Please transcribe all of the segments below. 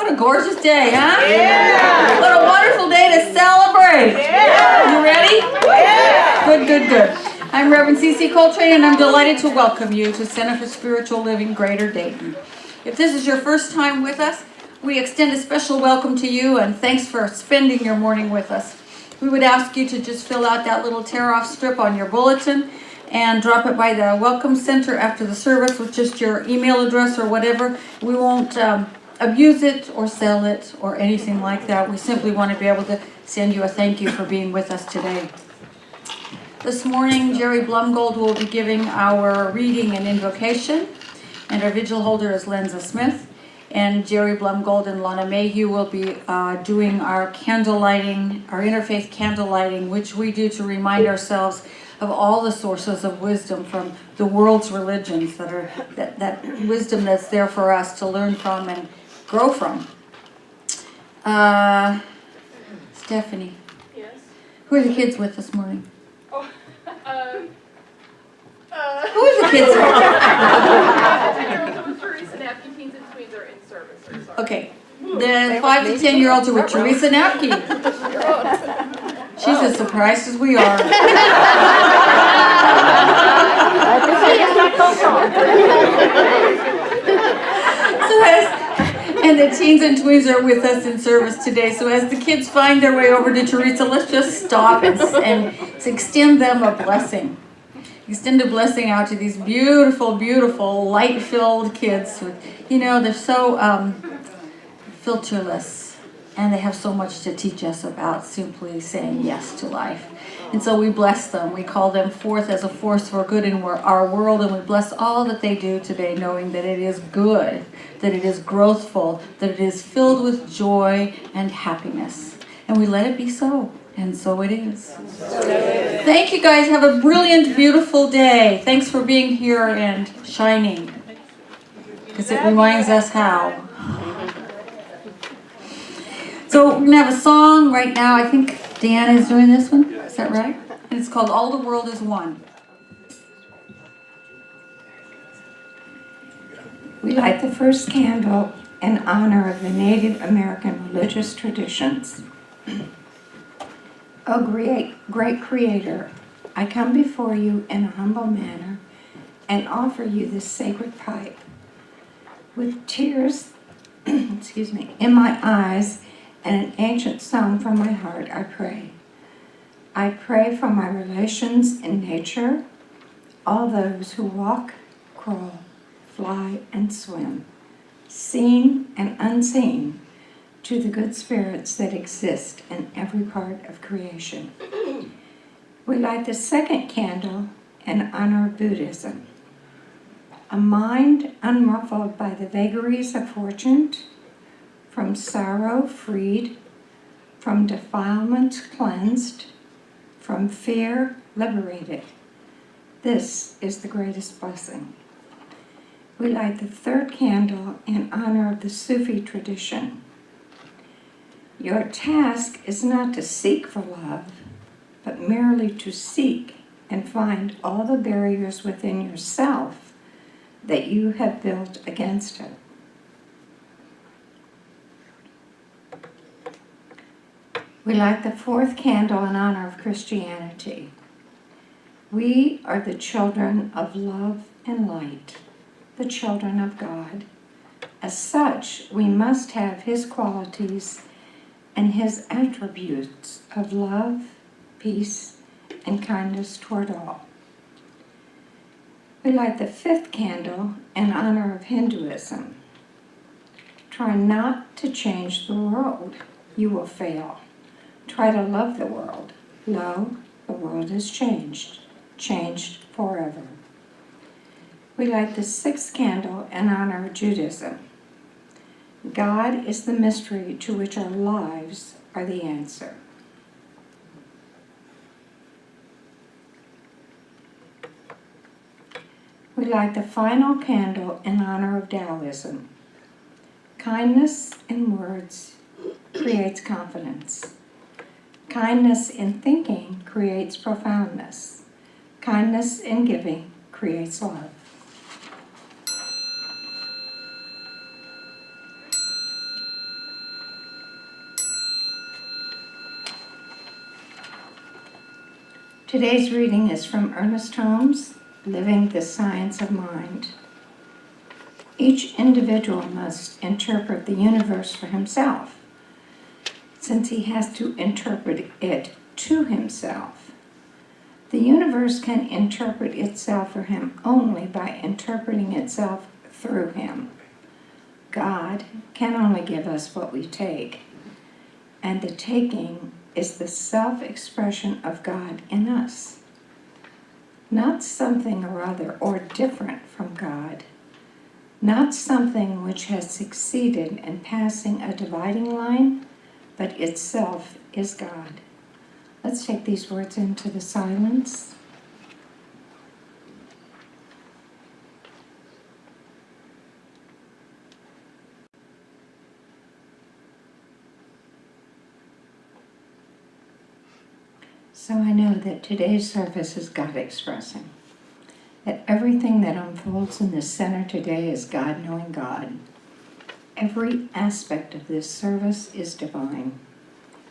What a gorgeous day, huh? Yeah. What a wonderful day to celebrate. Yeah. You ready? Yeah. Good, good, good. I'm Reverend C.C. Coltrane, and I'm delighted to welcome you to Center for Spiritual Living, Greater Dayton. If this is your first time with us, we extend a special welcome to you, and thanks for spending your morning with us. We would ask you to just fill out that little tear-off strip on your bulletin and drop it by the Welcome Center after the service with just your email address or whatever. We won't abuse it or sell it or anything like that. We simply want to be able to send you a thank you for being with us today. This morning, Jerry Blumgold will be giving our reading and invocation, and our vigil holder is Lenza Smith. And Jerry Blumgold and Lana Mayhew will be doing our candle lighting, our interfaith candle lighting, which we do to remind ourselves of all the sources of wisdom from the world's religions that wisdom that's there for us to learn from and grow from. Stephanie. Yes. Who are the kids with this morning? Oh, Who are the kids with? Teresa Napkin, teens and tweens are in service. Sorry. Okay. The 5 to 10-year-olds are with Teresa Napkin. She's as surprised as we are. And the teens and tweens are with us in service today. So as the kids find their way over to Teresa, let's just stop and extend them a blessing. Extend a blessing out to these beautiful, beautiful, light-filled kids. They're so filterless. And they have so much to teach us about simply saying yes to life. And so we bless them. We call them forth as a force for good in our world. And we bless all that they do today, knowing that it is good, that it is growthful, that it is filled with joy and happiness. And we let it be so. And so it is. Thank you guys. Have a brilliant, beautiful day. Thanks for being here and shining. Because it reminds us how. So we're going to have a song right now. I think Deanna is doing this one. Is that right? And it's called All the World is One. We light the first candle in honor of the Native American religious traditions. O great Creator, I come before you in a humble manner and offer you this sacred pipe. With tears in my eyes, and an ancient song from my heart, I pray. I pray for my relations in nature, all those who walk, crawl, fly, and swim, seen and unseen, to the good spirits that exist in every part of creation. We light the second candle in honor of Buddhism, a mind unruffled by the vagaries of fortune, from sorrow freed, from defilement cleansed, from fear liberated. This is the greatest blessing. We light the third candle in honor of the Sufi tradition. Your task is not to seek for love, but merely to seek and find all the barriers within yourself that you have built against it. We light the fourth candle in honor of Christianity. We are the children of love and light, the children of God. As such, we must have His qualities and His attributes of love, peace, and kindness toward all. We light the fifth candle in honor of Hinduism. Try not to change the world. You will fail. Try to love the world. Lo, the world has changed forever. We light the sixth candle in honor of Judaism. God is the mystery to which our lives are the answer. We light the final candle in honor of Taoism. Kindness in words creates confidence. Kindness in thinking creates profoundness. Kindness in giving creates love. Today's reading is from Ernest Holmes' Living the Science of Mind. Each individual must interpret the universe for himself, since he has to interpret it to himself. The universe can interpret itself for him only by interpreting itself through him. God can only give us what we take, and the taking is the self-expression of God in us, not something or other or different from God, not something which has succeeded in passing a dividing line, but itself is God. Let's take these words into the silence. So I know that today's service is God expressing, that everything that unfolds in the center today is God knowing God. Every aspect of this service is divine.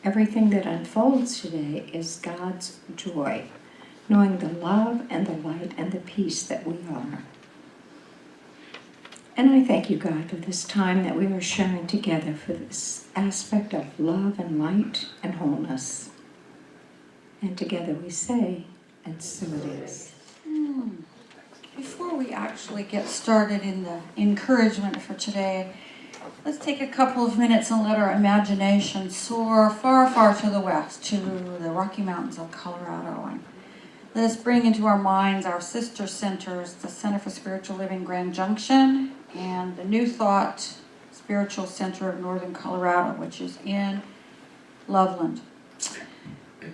Everything that unfolds today is God's joy, knowing the love and the light and the peace that we are. And I thank you, God, for this time that we are sharing together for this aspect of love and light and wholeness. And together we say, and so it is. Before we actually get started in the encouragement for today, let's take a couple of minutes and let our imagination soar far, far to the west, to the Rocky Mountains of Colorado. And let us bring into our minds our sister centers, the Center for Spiritual Living Grand Junction and the New Thought Spiritual Center of Northern Colorado, which is in Loveland.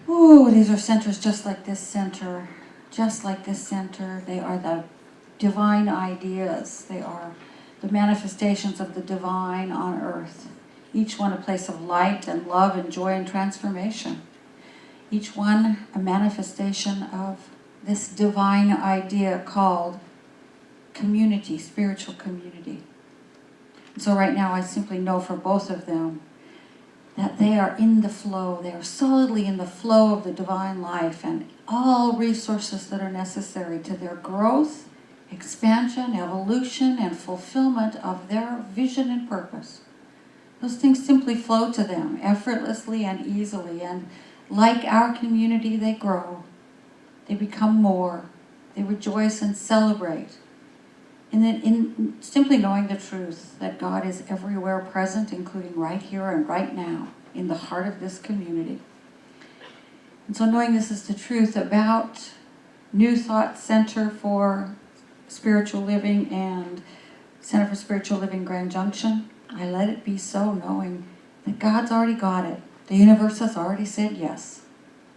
Ooh, these are centers just like this center, just like this center. They are the divine ideas. They are the manifestations of the divine on earth. Each one a place of light and love and joy and transformation. Each one a manifestation of this divine idea called community, spiritual community. And so right now I simply know for both of them that they are in the flow. They are solidly in the flow of the divine life and all resources that are necessary to their growth, expansion, evolution, and fulfillment of their vision and purpose. Those things simply flow to them effortlessly and easily, and like our community, they grow. They become more. They rejoice and celebrate. And then in simply knowing the truth that God is everywhere present, including right here and right now, in the heart of this community. And so knowing this is the truth about New Thought Center for Spiritual Living and Center for Spiritual Living Grand Junction, I let it be so, knowing that God's already got it. The universe has already said yes.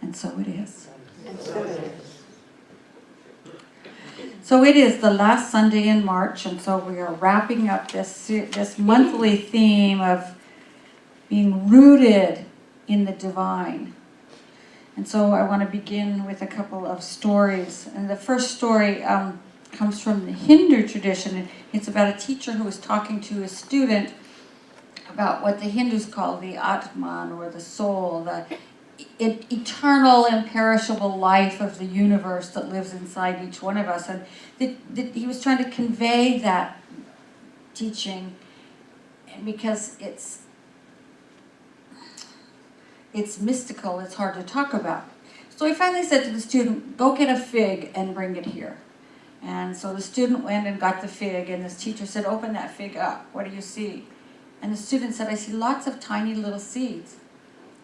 And so it is. And so it is. So it is the last Sunday in March, and so we are wrapping up this monthly theme of being rooted in the divine. And so I want to begin with a couple of stories. And the first story comes from the Hindu tradition. It's about a teacher who was talking to a student about what the Hindus call the Atman, or the soul, the eternal, imperishable life of the universe that lives inside each one of us. And he was trying to convey that teaching because it's mystical, it's hard to talk about. So he finally said to the student, go get a fig and bring it here. And so the student went and got the fig, and this teacher said, open that fig up. What do you see? And the student said, I see lots of tiny little seeds.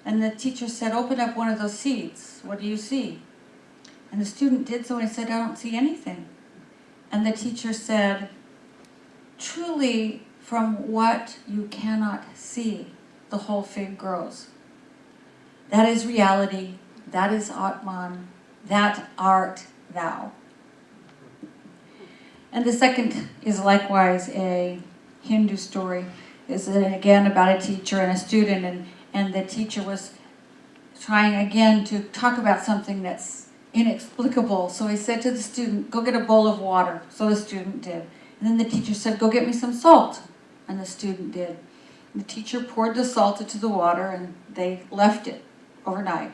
And the teacher said, open up one of those seeds. What do you see? And the student did so, and he said, I don't see anything. And the teacher said, truly, from what you cannot see, the whole fig grows. That is reality. That is Atman. That art thou. And the second is likewise a Hindu story. Is again about a teacher and a student, and the teacher was trying again to talk about something that's inexplicable. So he said to the student, go get a bowl of water. So the student did. And then the teacher said, go get me some salt. And the student did. And the teacher poured the salt into the water, and they left it overnight.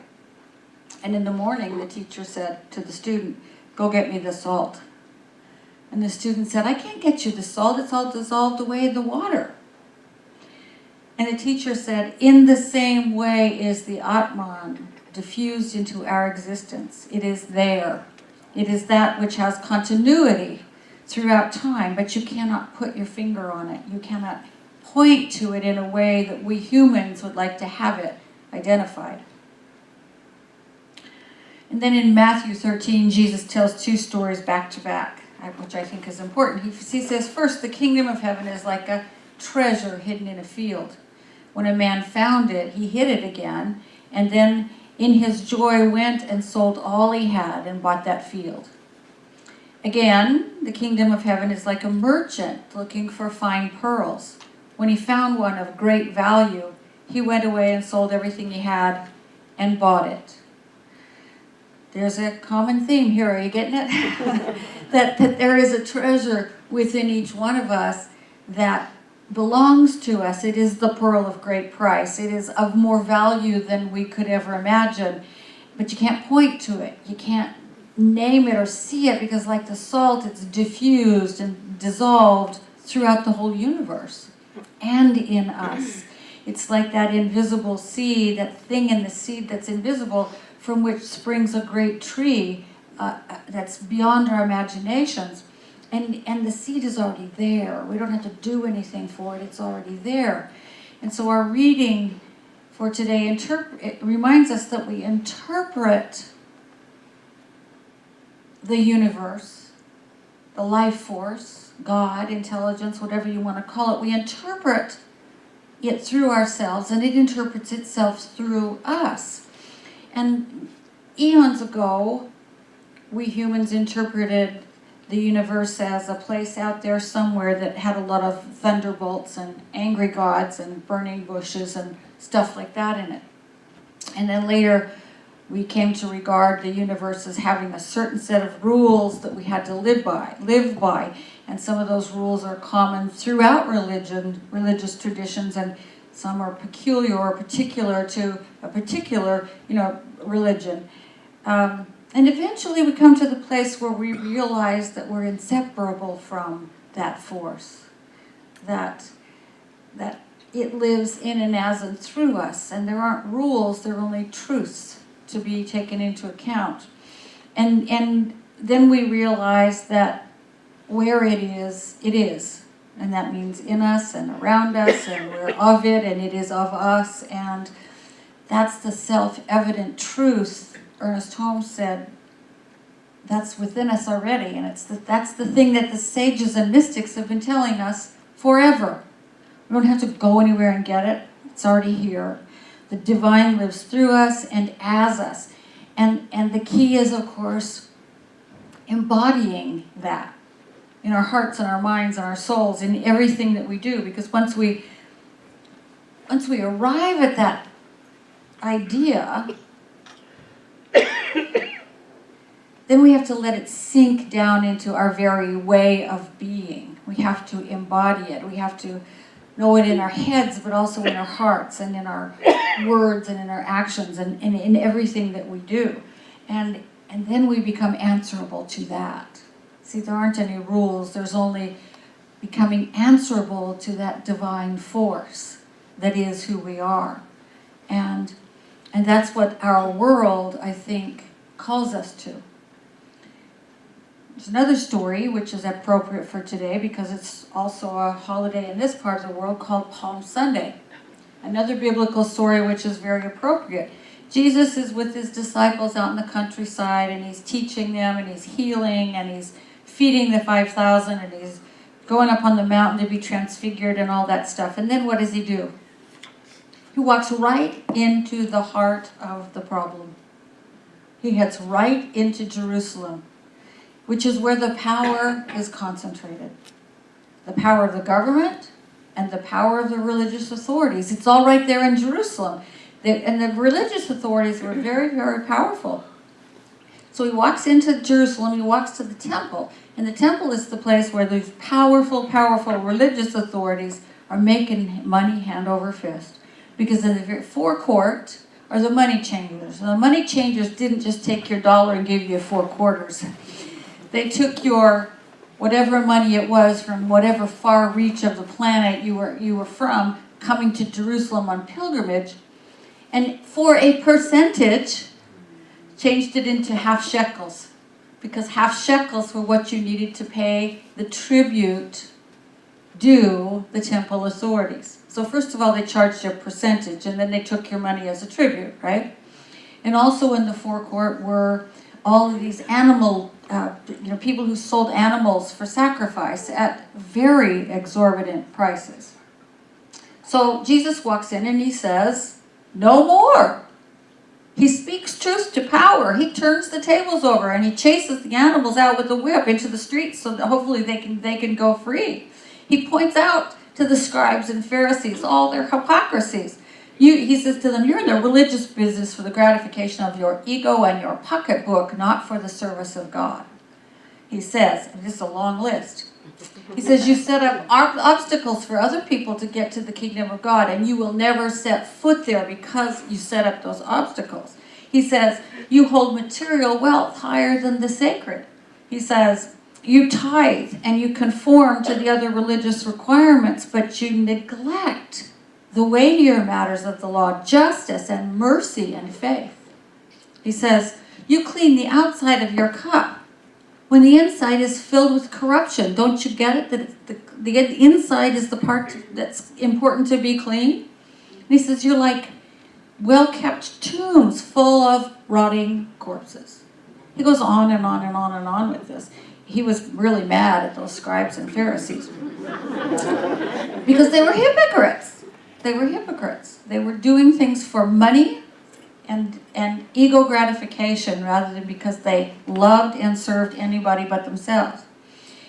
And in the morning, the teacher said to the student, "Go get me the salt." And the student said, "I can't get you the salt. It's all dissolved away in the water." And the teacher said, "In the same way is the Atman diffused into our existence. It is there. It is that which has continuity throughout time, but you cannot put your finger on it. You cannot point to it in a way that we humans would like to have it identified." And then in Matthew 13, Jesus tells two stories back to back, which I think is important. He says, first, the kingdom of heaven is like a treasure hidden in a field. When a man found it, he hid it again, and then in his joy went and sold all he had and bought that field. Again, the kingdom of heaven is like a merchant looking for fine pearls. When he found one of great value, he went away and sold everything he had and bought it. There's a common theme here, are you getting it? that there is a treasure within each one of us that belongs to us. It is the pearl of great price. It is of more value than we could ever imagine. But you can't point to it. You can't name it or see it because like the salt, it's diffused and dissolved throughout the whole universe and in us. It's like that invisible seed, that thing in the seed that's invisible, from which springs a great tree that's beyond our imaginations. And the seed is already there. We don't have to do anything for it. It's already there. And so our reading for today it reminds us that we interpret the universe, the life force, God, intelligence, whatever you want to call it. We interpret it through ourselves, and it interprets itself through us. And eons ago, we humans interpreted the universe as a place out there somewhere that had a lot of thunderbolts and angry gods and burning bushes and stuff like that in it. And then later, we came to regard the universe as having a certain set of rules that we had to live by. And some of those rules are common throughout religious traditions, and some are peculiar or particular to a particular, religion. And eventually we come to the place where we realize that we're inseparable from that force, that it lives in and as and through us, and there aren't rules, there are only truths to be taken into account. And then we realize that where it is, and that means in us and around us, and we're of it, and it is of us, and that's the self-evident truth. Ernest Holmes said, that's within us already, and that's the thing that the sages and mystics have been telling us forever. We don't have to go anywhere and get it. It's already here. The divine lives through us and as us. And the key is, of course, embodying that in our hearts and our minds and our souls, in everything that we do. Because once we arrive at that idea, then we have to let it sink down into our very way of being. We have to embody it. We have to know it in our heads, but also in our hearts and in our words and in our actions and in everything that we do. And then we become answerable to that. See, there aren't any rules. There's only becoming answerable to that divine force that is who we are. And that's what our world, I think, calls us to. There's another story which is appropriate for today because it's also a holiday in this part of the world called Palm Sunday. Another biblical story which is very appropriate. Jesus is with his disciples out in the countryside, and he's teaching them, and he's healing, and he's feeding the 5,000, and he's going up on the mountain to be transfigured and all that stuff. And then what does he do? He walks right into the heart of the problem. He heads right into Jerusalem, which is where the power is concentrated. The power of the government and the power of the religious authorities. It's all right there in Jerusalem. And the religious authorities were very, very powerful. So he walks into Jerusalem, he walks to the temple, and the temple is the place where these powerful, powerful religious authorities are making money hand over fist. Because in the forecourt are the money changers. The money changers didn't just take your dollar and give you 4 quarters. They took your whatever money it was from whatever far reach of the planet you were from, coming to Jerusalem on pilgrimage, and for a percentage changed it into half shekels, because half shekels were what you needed to pay the tribute due the temple authorities. So first of all, they charged you a percentage, and then they took your money as a tribute, right? And also in the forecourt were all of these animal, people who sold animals for sacrifice at very exorbitant prices. So Jesus walks in and he says, no more. He speaks truth to power. He turns the tables over and he chases the animals out with a whip into the streets so that hopefully they can go free. He points out to the scribes and Pharisees all their hypocrisies. He says to them, you're in the religious business for the gratification of your ego and your pocketbook, not for the service of God. He says, and this is a long list, he says, you set up obstacles for other people to get to the kingdom of God, and you will never set foot there because you set up those obstacles. He says, you hold material wealth higher than the sacred. He says, you tithe and you conform to the other religious requirements, but you neglect the weightier matters of the law, justice and mercy and faith. He says, you clean the outside of your cup when the inside is filled with corruption. Don't you get it? That the inside is the part that's important to be clean? And he says, you're like well-kept tombs full of rotting corpses. He goes on and on and on and on with this. He was really mad at those scribes and Pharisees because they were hypocrites. They were hypocrites. They were doing things for money and ego gratification rather than because they loved and served anybody but themselves.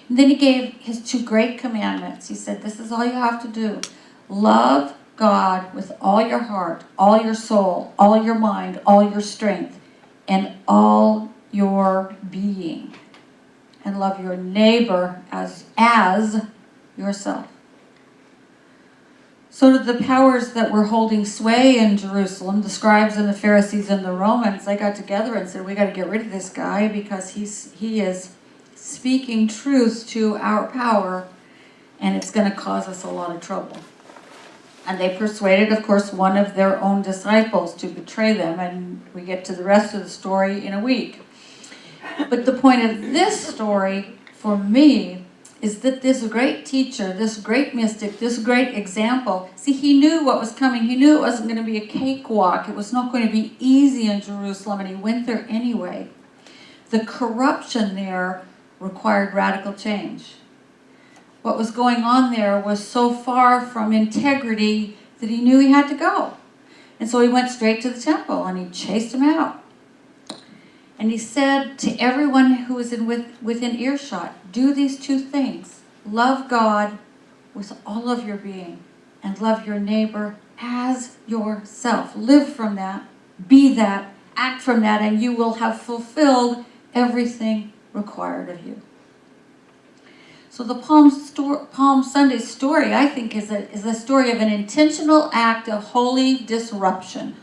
And then he gave his 2 great commandments. He said, this is all you have to do. Love God with all your heart, all your soul, all your mind, all your strength, and all your being. And love your neighbor as yourself. So did the powers that were holding sway in Jerusalem, the scribes and the Pharisees and the Romans, they got together and said, we got to get rid of this guy because he is speaking truth to our power, and it's going to cause us a lot of trouble. And they persuaded, of course, one of their own disciples to betray them, and we get to the rest of the story in a week. But the point of this story, for me, is that this great teacher, this great mystic, this great example, see, he knew what was coming. He knew it wasn't going to be a cakewalk. It was not going to be easy in Jerusalem, and he went there anyway. The corruption there required radical change. What was going on there was so far from integrity that he knew he had to go. And so he went straight to the temple, and he chased him out. And he said to everyone who was within earshot, do these 2 things. Love God with all of your being and love your neighbor as yourself. Live from that, be that, act from that, and you will have fulfilled everything required of you. So the Palm Sunday story, I think, is a story of an intentional act of holy disruption.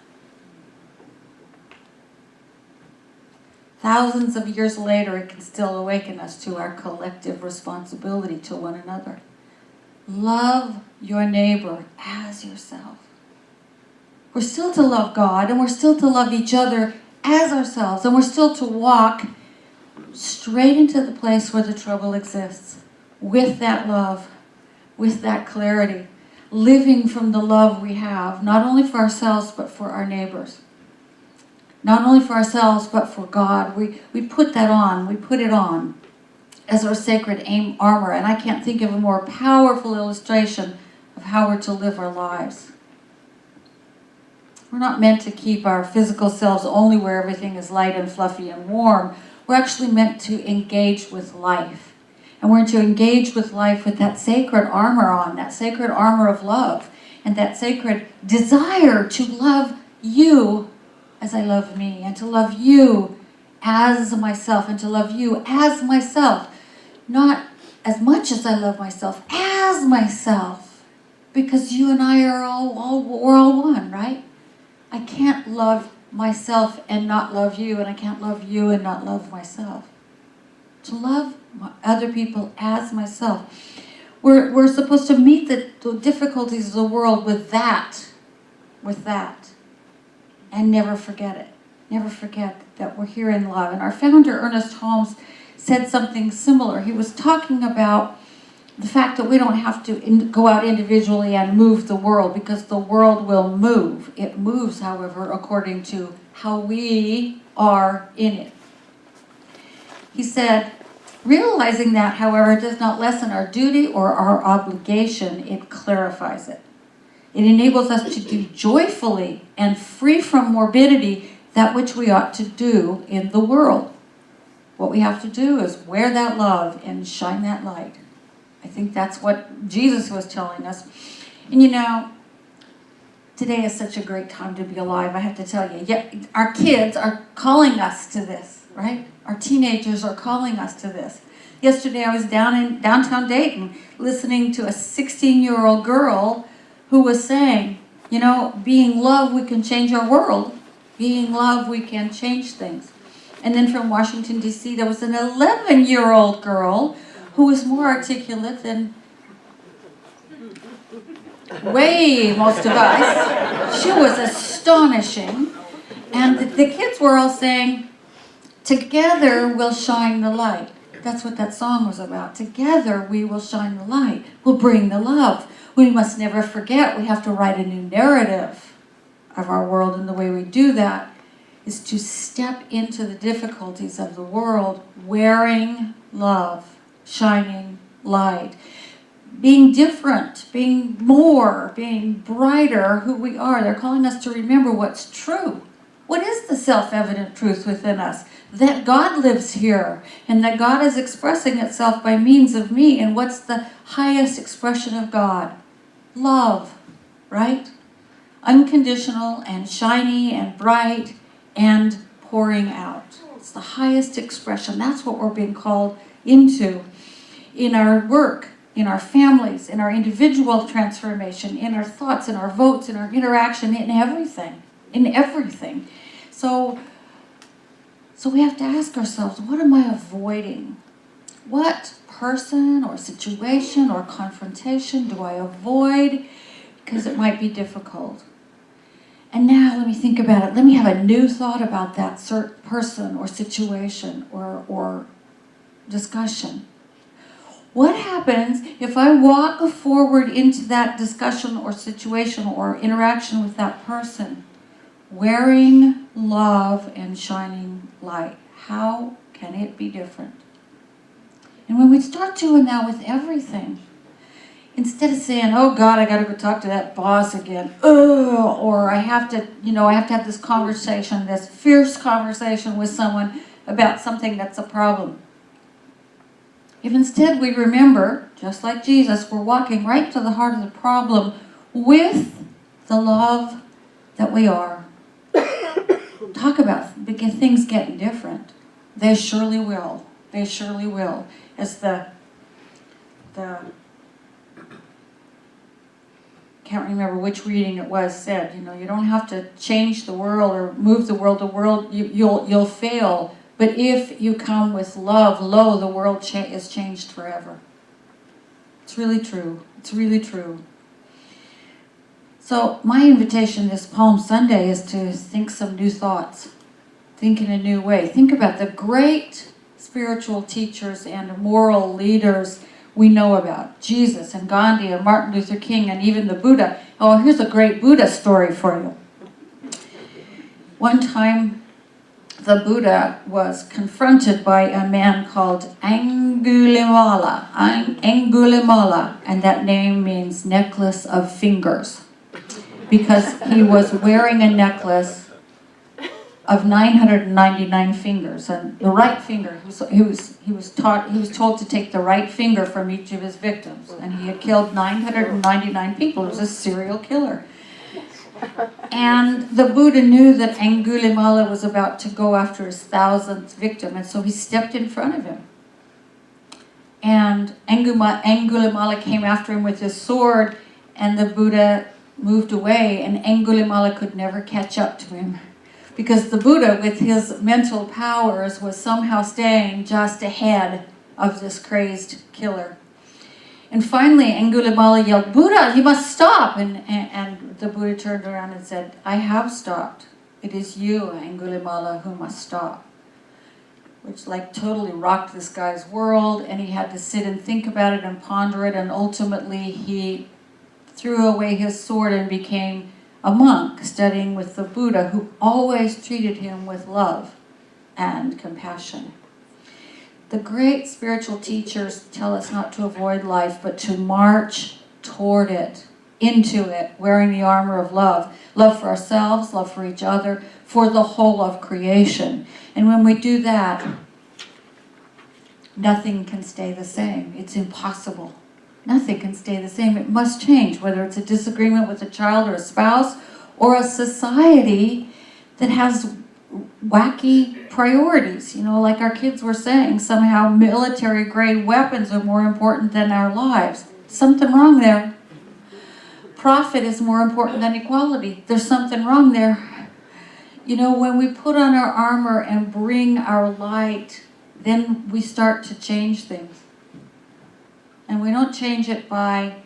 Thousands of years later, it can still awaken us to our collective responsibility to one another. Love your neighbor as yourself. We're still to love God, and we're still to love each other as ourselves, and we're still to walk straight into the place where the trouble exists, with that love, with that clarity, living from the love we have, not only for ourselves, but for our neighbors. Not only for ourselves, but for God. We put that on. We put it on as our sacred armor. And I can't think of a more powerful illustration of how we're to live our lives. We're not meant to keep our physical selves only where everything is light and fluffy and warm. We're actually meant to engage with life. And we're to engage with life with that sacred armor on, that sacred armor of love, and that sacred desire to love you as I love me, and to love you as myself, and to love you as myself. Not as much as I love myself, as myself. Because you and I are we're all one, right? I can't love myself and not love you, and I can't love you and not love myself. To love other people as myself. We're supposed to meet the difficulties of the world with that, and never forget it. Never forget that we're here in love. And our founder, Ernest Holmes, said something similar. He was talking about the fact that we don't have to go out individually and move the world, because the world will move. It moves, however, according to how we are in it. He said, realizing that, however, does not lessen our duty or our obligation, it clarifies it. It enables us to do joyfully and free from morbidity that which we ought to do in the world. What we have to do is wear that love and shine that light. I think that's what Jesus was telling us. And you know, today is such a great time to be alive, I have to tell you. Yeah, our kids are calling us to this, right? Our teenagers are calling us to this. Yesterday I was down in downtown Dayton listening to a 16-year-old girl who was saying, you know, being love, we can change our world. Being love, we can change things. And then from Washington, D.C., there was an 11-year-old girl who was more articulate than most of us. She was astonishing. And the kids were all saying, together we'll shine the light. That's what that song was about. Together we will shine the light. We'll bring the love. We must never forget we have to write a new narrative of our world, and the way we do that is to step into the difficulties of the world wearing love, shining light, being different, being more, being brighter, who we are. They're calling us to remember what's true. What is the self-evident truth within us? That God lives here, and that God is expressing itself by means of me. And what's the highest expression of God? Love, right? Unconditional and shiny and bright and pouring out. It's the highest expression. That's what we're being called into in our work, in our families, in our individual transformation, in our thoughts, in our votes, in our interaction, in everything. In everything. So we have to ask ourselves, what am I avoiding? What person or situation or confrontation do I avoid because it might be difficult? And now let me think about it. Let me have a new thought about that certain person or situation or discussion. What happens if I walk forward into that discussion or situation or interaction with that person wearing love and shining light? How can it be different? And when we start doing that with everything, instead of saying, oh God, I got to go talk to that boss again, or I have to have this conversation, this fierce conversation with someone about something that's a problem. If instead we remember, just like Jesus, we're walking right to the heart of the problem with the love that we are. Talk about things getting different. They surely will. They surely will. As the can't remember which reading it was said, you don't have to change the world or move the world. You'll fail. But if you come with love, lo, the world is changed forever. It's really true. It's really true. So my invitation this Palm Sunday is to think some new thoughts. Think in a new way. Think about the great spiritual teachers and moral leaders we know about. Jesus and Gandhi and Martin Luther King and even the Buddha. Oh, here's a great Buddha story for you. One time, the Buddha was confronted by a man called Angulimala, and that name means necklace of fingers, because he was wearing a necklace of 999 fingers, and the right finger, he was told to take the right finger from each of his victims, and he had killed 999 people. He was a serial killer. And the Buddha knew that Angulimala was about to go after his 1,000th victim, and so he stepped in front of him. And Angulimala came after him with his sword, and the Buddha moved away, and Angulimala could never catch up to him. Because the Buddha, with his mental powers, was somehow staying just ahead of this crazed killer. And finally, Angulimala yelled, "Buddha, you must stop!" And the Buddha turned around and said, "I have stopped. It is you, Angulimala, who must stop." Which totally rocked this guy's world, and he had to sit and think about it and ponder it, and ultimately he threw away his sword and became a monk studying with the Buddha, who always treated him with love and compassion. The great spiritual teachers tell us not to avoid life, but to march toward it, into it, wearing the armor of love. Love for ourselves, love for each other, for the whole of creation. And when we do that, nothing can stay the same. It's impossible. Nothing can stay the same. It must change, whether it's a disagreement with a child or a spouse, or a society that has wacky priorities. Like our kids were saying, somehow military-grade weapons are more important than our lives. Something wrong there. Profit is more important than equality. There's something wrong there. When we put on our armor and bring our light, then we start to change things. And we don't change it by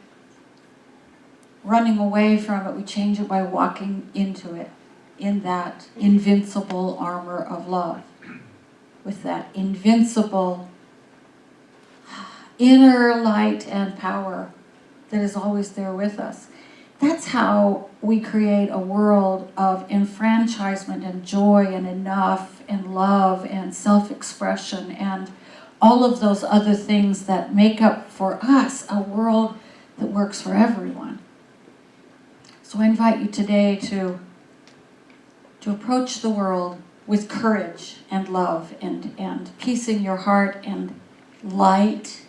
running away from it. We change it by walking into it in that invincible armor of love. With that invincible inner light and power that is always there with us. That's how we create a world of enfranchisement and joy and enough and love and self-expression and all of those other things that make up for us a world that works for everyone. So I invite you today to approach the world with courage and love and peace in your heart and light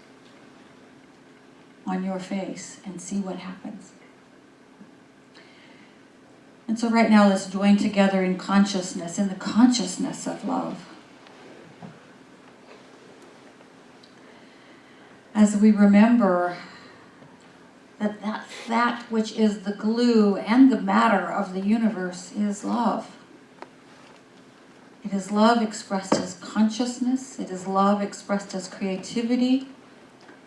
on your face and see what happens. And so right now let's join together in consciousness, in the consciousness of love. As we remember that which is the glue and the matter of the universe is love. It is love expressed as consciousness. It is love expressed as creativity.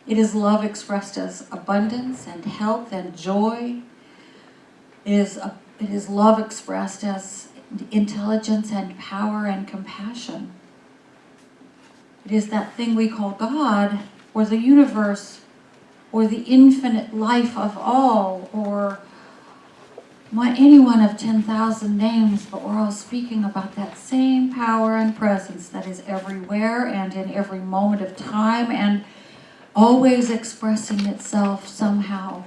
It is love expressed as abundance and health and joy. It is love expressed as intelligence and power and compassion. It is that thing we call God, or the universe, or the infinite life of all, or any one of 10,000 names, but we're all speaking about that same power and presence that is everywhere and in every moment of time and always expressing itself somehow.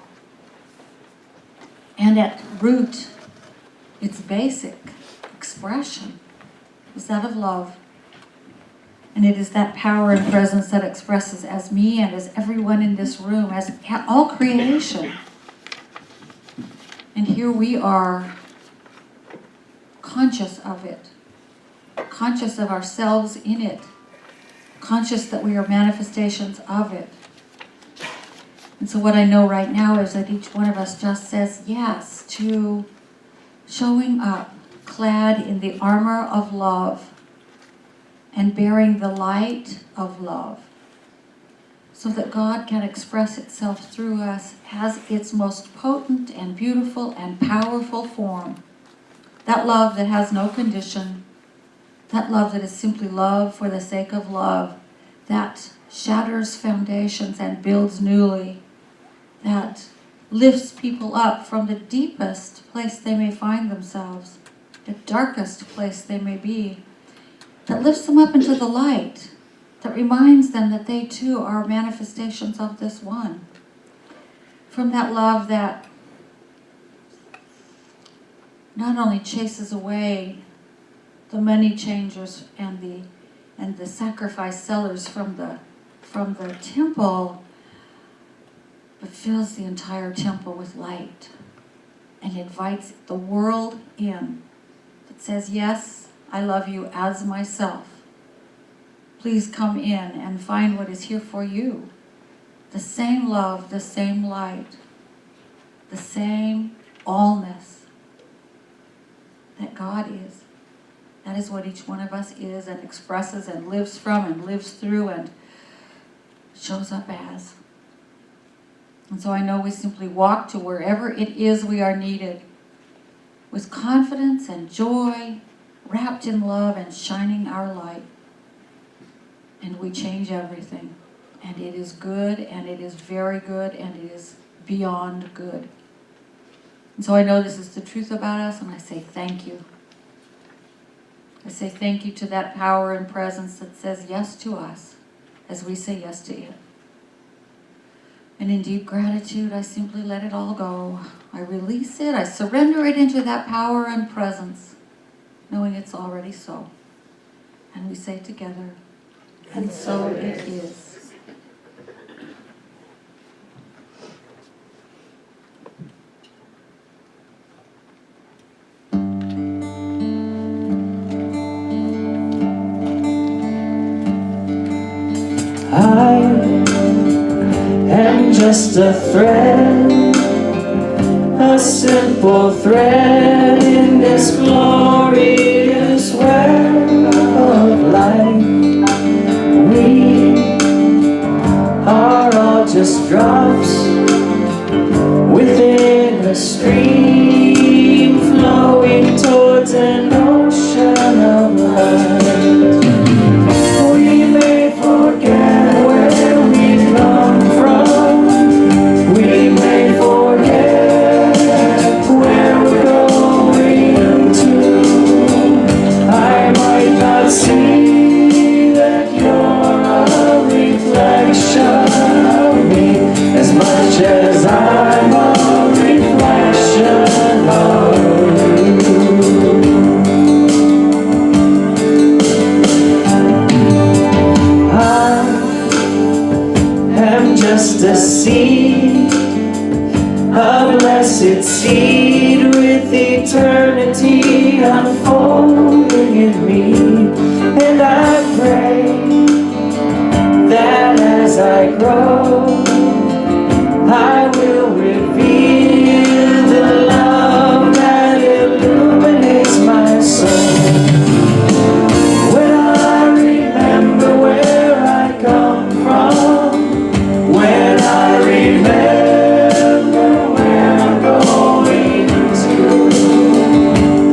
And at root, its basic expression is that of love. And it is that power and presence that expresses as me and as everyone in this room, as all creation. And here we are, conscious of it, conscious of ourselves in it, conscious that we are manifestations of it. And so what I know right now is that each one of us just says yes to showing up clad in the armor of love and bearing the light of love, so that God can express itself through us as its most potent and beautiful and powerful form. That love that has no condition, that love that is simply love for the sake of love, that shatters foundations and builds newly, that lifts people up from the deepest place they may find themselves, the darkest place they may be, that lifts them up into the light, that reminds them that they too are manifestations of this one. From that love that not only chases away the money changers and the sacrifice sellers from the temple, but fills the entire temple with light and invites the world in. It says, yes, I love you as myself. Please come in and find what is here for you. The same love, the same light, the same allness that God is. That is what each one of us is and expresses and lives from and lives through and shows up as. And so I know we simply walk to wherever it is we are needed with confidence and joy, wrapped in love and shining our light. And we change everything. And it is good, and it is very good, and it is beyond good. And so I know this is the truth about us, and I say thank you. I say thank you to that power and presence that says yes to us as we say yes to it. And in deep gratitude, I simply let it all go. I release it. I surrender it into that power and presence, knowing it's already so. And we say together, and so it is. I am just a thread, a simple thread in this glorious web of light. We are all just drops within a stream flowing towards an ocean of light. We may forget where we come from. We may forget where we're going to. I might not see that you're a reflection of me as much as I'm a reflection of you. Just a seed, a blessed seed with eternity unfolding in me. And I pray that as I grow, I will reveal the love that illuminates my soul. When I remember where I come from, when I remember where I'm going to,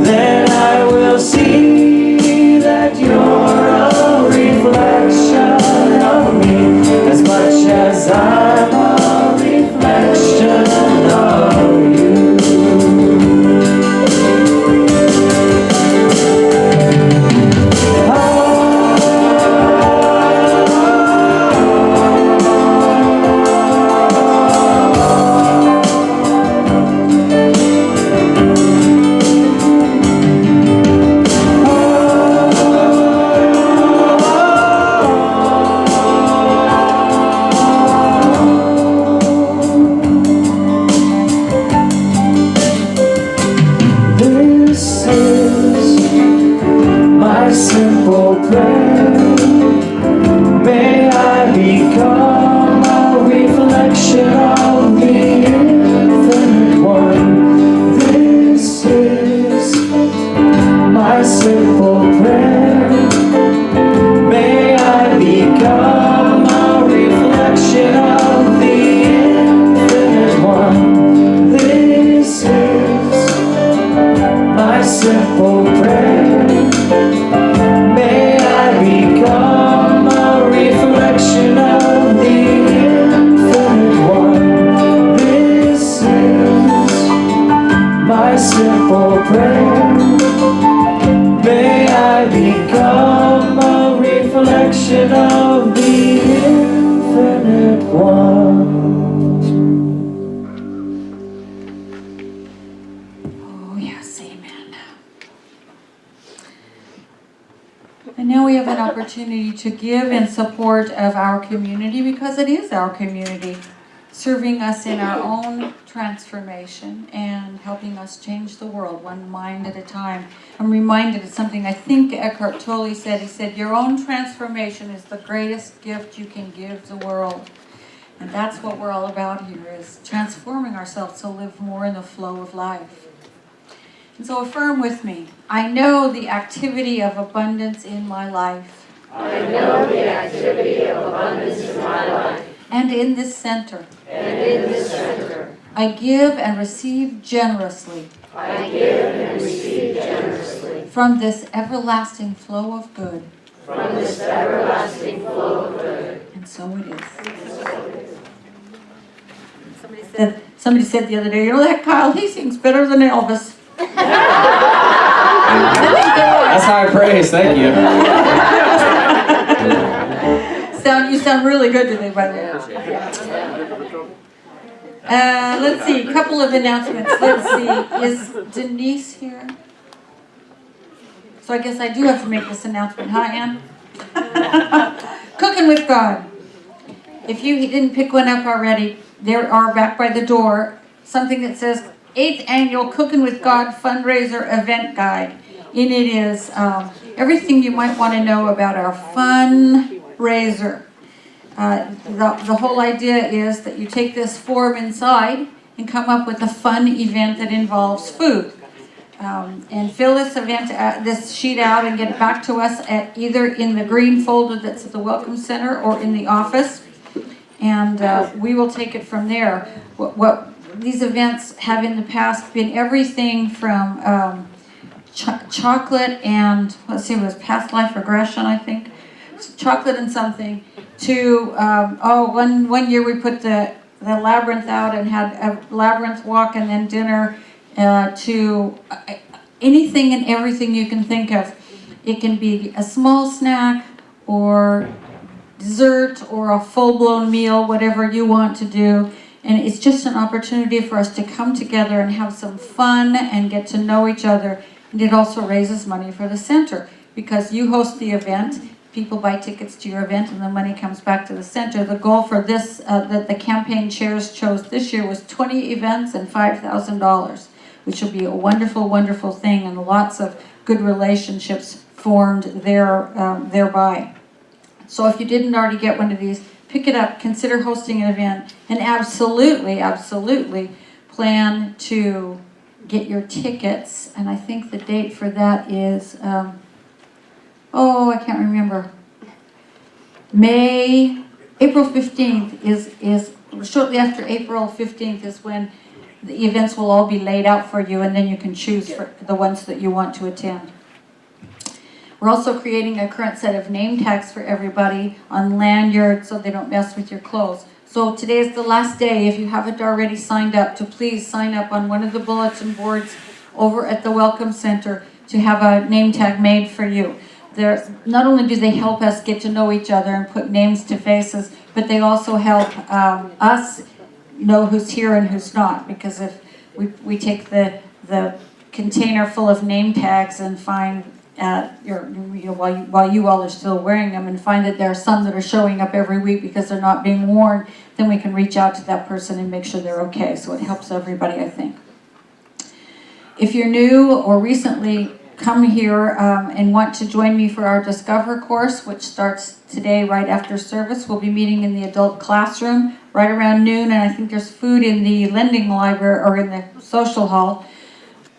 then I will see that you're a reflection of me as much as I'm a reflection of you. This is my simple prayer. May I become a reflection of the infinite one. This is my simple prayer. May I become a reflection of the infinite one. This is my simple prayer. May I become a reflection of the infinite one. This is my simple prayer. May I become a reflection of the infinite one. Oh, yes, amen. And now we have an opportunity to give in support of our community, because it is our community, serving us in our own transformation and helping us change the world one mind at a time. I'm reminded of something I think Eckhart Tolle said. He said, your own transformation is the greatest gift you can give the world. And that's what we're all about here, is transforming ourselves to live more in the flow of life. And so affirm with me, I know the activity of abundance in my life. I know the activity of abundance in my life. And in this center. And in this center. I give and receive generously. I give and receive generously. From this everlasting flow of good. From this everlasting flow of good. And so it is. Somebody said the other day, you know that Kyle, he sings better than Elvis. That's high praise, thank you. You sound really good today, by the way. Let's see, a couple of announcements. Let's see, is Denise here? So I guess I do have to make this announcement, huh, Ann? Cooking with God. If you didn't pick one up already, there are back by the door something that says 8th Annual Cooking with God Fundraiser Event Guide. In it is everything you might want to know about our fundraiser. The whole idea is that you take this form inside and come up with a fun event that involves food. And fill this sheet out and get it back to us at either in the green folder that's at the Welcome Center or in the office. And we will take it from there. What these events have in the past been everything from chocolate and, let's see, it was past life regression, I think. Chocolate and something to, one year we put the labyrinth out and had a labyrinth walk and then dinner, to anything and everything you can think of. It can be a small snack or dessert or a full-blown meal, whatever you want to do. And it's just an opportunity for us to come together and have some fun and get to know each other. And it also raises money for the center because you host the event. People buy tickets to your event and the money comes back to the center. The goal for this, that the campaign chairs chose this year was 20 events and $5,000, which will be a wonderful, wonderful thing, and lots of good relationships formed thereby. So if you didn't already get one of these, pick it up, consider hosting an event, and absolutely, absolutely plan to get your tickets. And I think the date for that is, I can't remember. April 15th is shortly after April 15th is when the events will all be laid out for you, and then you can choose for the ones that you want to attend. We're also creating a current set of name tags for everybody on lanyards so they don't mess with your clothes. So today is the last day. If you haven't already signed up, to please sign up on one of the bulletin boards over at the Welcome Center to have a name tag made for you. Not only do they help us get to know each other and put names to faces, but they also help us know who's here and who's not. Because if we take the container full of name tags and find while you all are still wearing them and find that there are some that are showing up every week because they're not being worn, then we can reach out to that person and make sure they're okay. So it helps everybody, I think. If you're new or recently come here and want to join me for our Discover course, which starts today right after service, we'll be meeting in the adult classroom right around noon, and I think there's food in the lending library or in the social hall.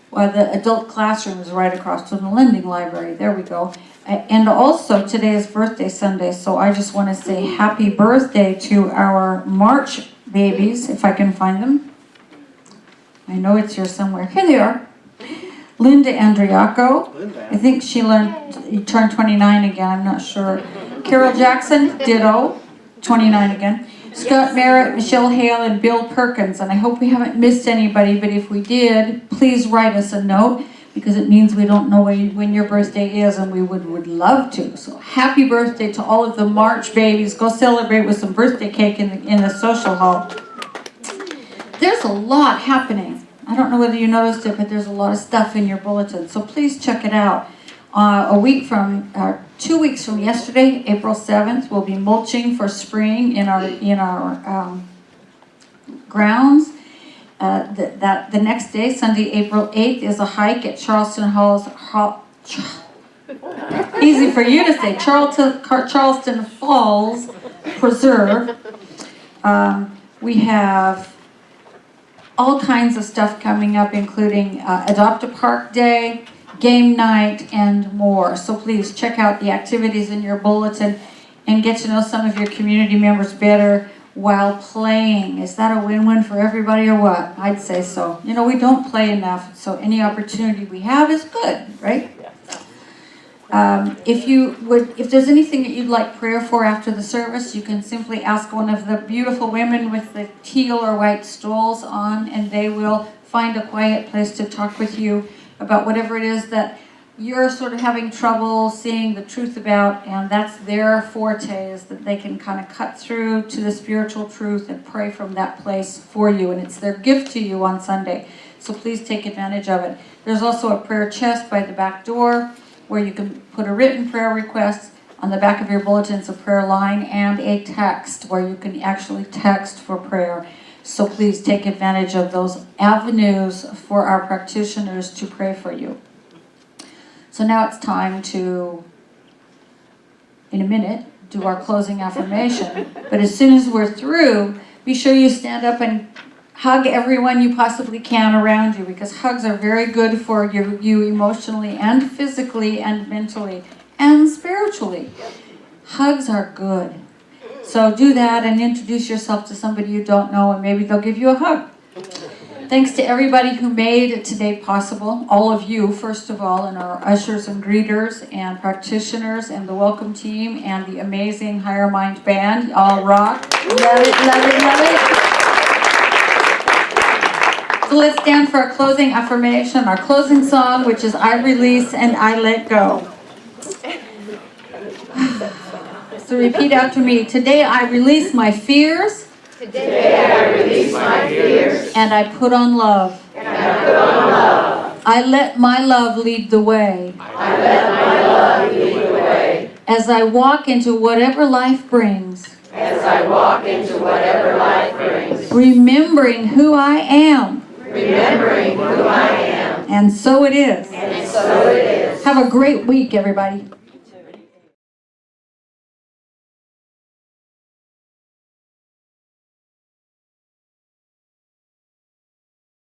Well, the adult classroom is right across from the lending library. There we go. And also today is birthday Sunday, so I just want to say happy birthday to our March babies, if I can find them. I know it's here somewhere. Here they are. Linda Andriaco. I think she turned 29 again, I'm not sure. Carol Jackson, ditto, 29 again. Scott Merritt, Michelle Hale, and Bill Perkins. And I hope we haven't missed anybody, but if we did, please write us a note, because it means we don't know when your birthday is, and we would love to. So happy birthday to all of the March babies. Go celebrate with some birthday cake in the social hall. There's a lot happening. I don't know whether you noticed it, but there's a lot of stuff in your bulletin. So please check it out. 2 weeks from yesterday, April 7th, we'll be mulching for spring in our grounds. The next day, Sunday, April 8th, is a hike at Charleston easy for you to say, Charleston Falls Preserve. We have all kinds of stuff coming up, including Adopt a Park Day, game night, and more. So please check out the activities in your bulletin and get to know some of your community members better while playing. Is that a win-win for everybody or what? I'd say so. You know, we don't play enough, so any opportunity we have is good, right? If there's anything that you'd like prayer for after the service, you can simply ask one of the beautiful women with the teal or white stoles on, and they will find a quiet place to talk with you about whatever it is that you're sort of having trouble seeing the truth about, and that's their forte, is that they can kind of cut through to the spiritual truth and pray from that place for you, and it's their gift to you on Sunday. So please take advantage of it. There's also a prayer chest by the back door where you can put a written prayer request. On the back of your bulletins, a prayer line and a text where you can actually text for prayer. So please take advantage of those avenues for our practitioners to pray for you. So now it's time to, in a minute, do our closing affirmation. But as soon as we're through, be sure you stand up and hug everyone you possibly can around you, because hugs are very good for you emotionally and physically and mentally and spiritually. Hugs are good. So do that and introduce yourself to somebody you don't know, and maybe they'll give you a hug. Thanks to everybody who made today possible. All of you, first of all, and our ushers and greeters and practitioners and the welcome team and the amazing Higher Mind Band. All rock. Love it, love it, love it. So let's stand for our closing affirmation, our closing song, which is I Release and I Let Go. So repeat after me. Today I release my fears. Today I release my fears. And I put on love. And I put on love. I let my love lead the way. I let my love lead the way. As I walk into whatever life brings. As I walk into whatever life brings. Remembering who I am. Remembering who I am. And so it is. And so it is. Have a great week, everybody.